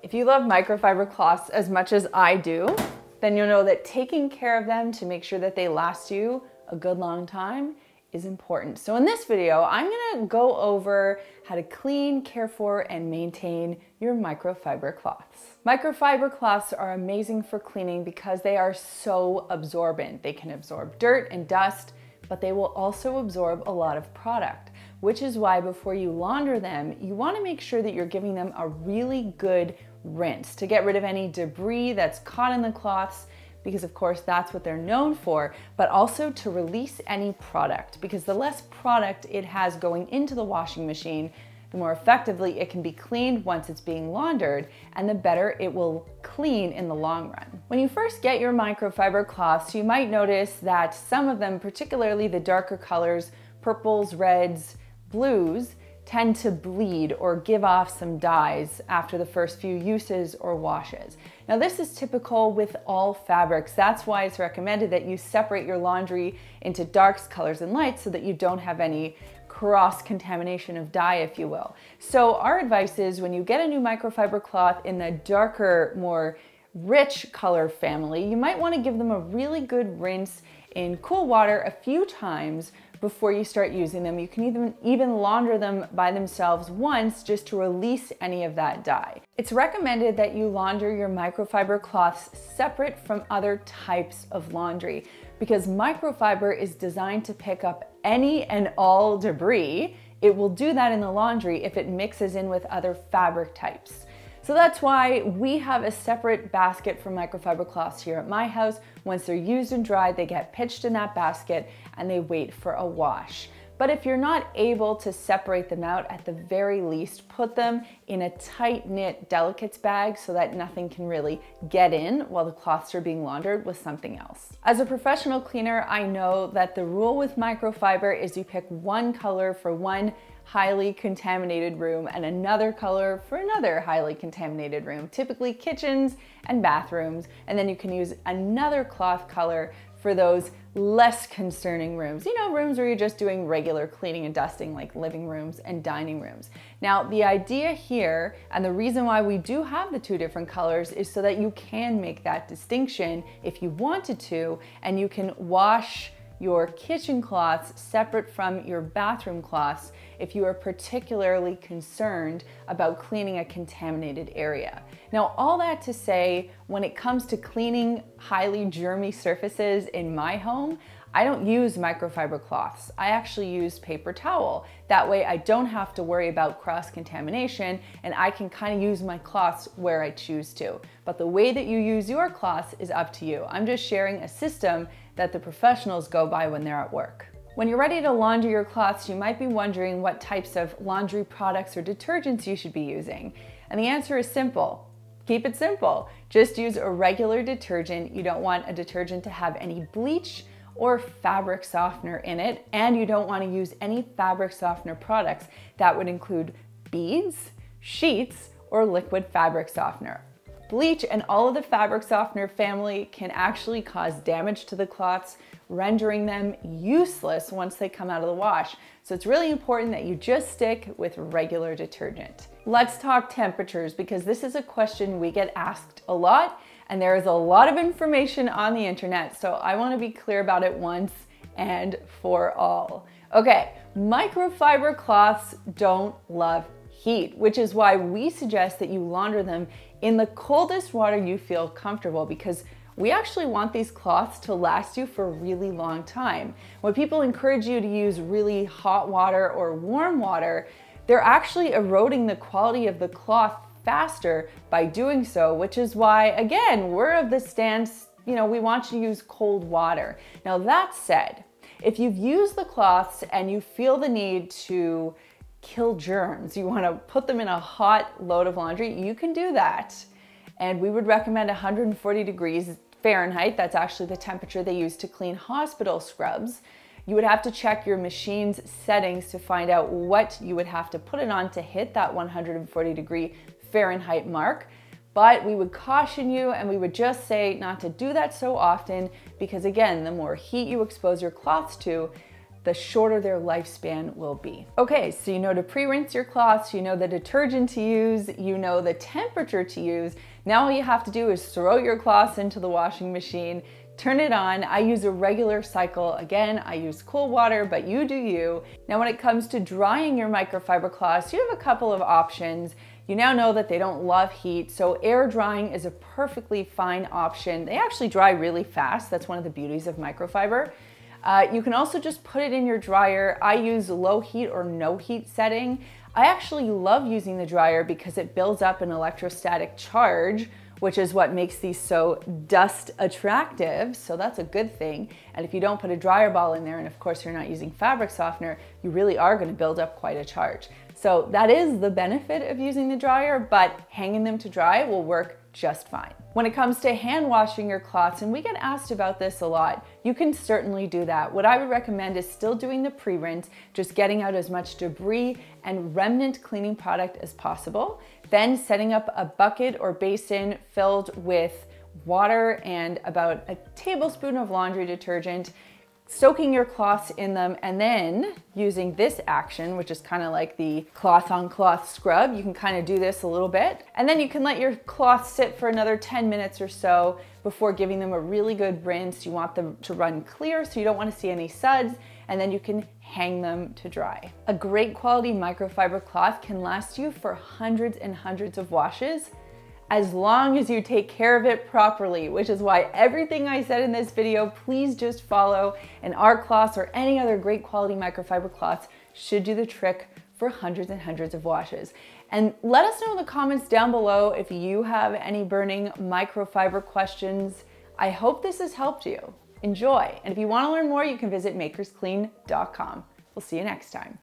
If you love microfiber cloths as much as I do, then you'll know that taking care of them to make sure that they last you a good long time is important. So in this video, I'm gonna go over how to clean, care for, and maintain your microfiber cloths. Microfiber cloths are amazing for cleaning because they are so absorbent. They can absorb dirt and dust, but they will also absorb a lot of product, which is why before you launder them, you wanna make sure that you're giving them a really good rinse to get rid of any debris that's caught in the cloths, because of course that's what they're known for, but also to release any product, because the less product it has going into the washing machine, the more effectively it can be cleaned once it's being laundered, and the better it will clean in the long run. When you first get your microfiber cloths, you might notice that some of them, particularly the darker colors, purples, reds, blues, tend to bleed or give off some dyes after the first few uses or washes. Now this is typical with all fabrics. That's why it's recommended that you separate your laundry into darks, colors, and lights so that you don't have any cross-contamination of dye, if you will. So our advice is when you get a new microfiber cloth in the darker, more rich color family, you might want to give them a really good rinse in cool water a few times before you start using them. You can even launder them by themselves once just to release any of that dye. It's recommended that you launder your microfiber cloths separate from other types of laundry because microfiber is designed to pick up any and all debris. It will do that in the laundry if it mixes in with other fabric types. So that's why we have a separate basket for microfiber cloths here at my house. Once they're used and dried, they get pitched in that basket and they wait for a wash. But if you're not able to separate them out, at the very least, put them in a tight-knit delicates bag so that nothing can really get in while the cloths are being laundered with something else. As a professional cleaner, I know that the rule with microfiber is you pick one color for one highly contaminated room and another color for another highly contaminated room, typically kitchens and bathrooms, and then you can use another cloth color for those less concerning rooms. You know, rooms where you're just doing regular cleaning and dusting like living rooms and dining rooms. Now, the idea here and the reason why we do have the two different colors is so that you can make that distinction if you wanted to, and you can wash your kitchen cloths separate from your bathroom cloths if you are particularly concerned about cleaning a contaminated area. Now, all that to say, when it comes to cleaning highly germy surfaces in my home, I don't use microfiber cloths. I actually use paper towel. That way I don't have to worry about cross-contamination and I can kind of use my cloths where I choose to. But the way that you use your cloths is up to you. I'm just sharing a system that the professionals go by when they're at work. When you're ready to launder your cloths, you might be wondering what types of laundry products or detergents you should be using. And the answer is simple. Keep it simple. Just use a regular detergent. You don't want a detergent to have any bleach or fabric softener in it, and you don't want to use any fabric softener products that would include beads, sheets, or liquid fabric softener. Bleach and all of the fabric softener family can actually cause damage to the cloths, rendering them useless once they come out of the wash. So it's really important that you just stick with regular detergent. Let's talk temperatures, because this is a question we get asked a lot, and there is a lot of information on the internet, so I want to be clear about it once and for all. Okay, microfiber cloths don't love heat, which is why we suggest that you launder them in the coldest water you feel comfortable, because we actually want these cloths to last you for a really long time. When people encourage you to use really hot water or warm water, they're actually eroding the quality of the cloth faster by doing so, which is why, again, we're of the stance, we want you to use cold water. Now that said, if you've used the cloths and you feel the need to kill germs, you want to put them in a hot load of laundry, you can do that. And we would recommend 140 degrees Fahrenheit. That's actually the temperature they use to clean hospital scrubs. You would have to check your machine's settings to find out what you would have to put it on to hit that 140 degree Fahrenheit mark. But we would caution you and we would just say not to do that so often, because again, the more heat you expose your cloths to, the shorter their lifespan will be. Okay, so you know to pre-rinse your cloths, you know the detergent to use, you know the temperature to use. Now all you have to do is throw your cloths into the washing machine, turn it on. I use a regular cycle. Again, I use cool water, but you do you. Now when it comes to drying your microfiber cloths, you have a couple of options. You now know that they don't love heat, so air drying is a perfectly fine option. They actually dry really fast. That's one of the beauties of microfiber. You can also just put it in your dryer. I use low heat or no heat setting. I actually love using the dryer because it builds up an electrostatic charge, which is what makes these so dust attractive. So that's a good thing. And if you don't put a dryer ball in there, and of course you're not using fabric softener, you really are going to build up quite a charge. So that is the benefit of using the dryer, but hanging them to dry will work just fine. When it comes to hand washing your cloths, and we get asked about this a lot, you can certainly do that. What I would recommend is still doing the pre-rinse, just getting out as much debris and remnant cleaning product as possible. Then setting up a bucket or basin filled with water and about a tablespoon of laundry detergent, soaking your cloths in them, and then using this action, which is kind of like the cloth on cloth scrub. You can kind of do this a little bit, and then you can let your cloth sit for another 10 minutes or so before giving them a really good rinse. You want them to run clear, so you don't want to see any suds, and then you can hang them to dry. A great quality microfiber cloth can last you for hundreds and hundreds of washes, as long as you take care of it properly, which is why everything I said in this video, please just follow, and our cloths or any other great quality microfiber cloths should do the trick for hundreds and hundreds of washes. And let us know in the comments down below if you have any burning microfiber questions. I hope this has helped you. Enjoy, and if you want to learn more, you can visit makersclean.com. We'll see you next time.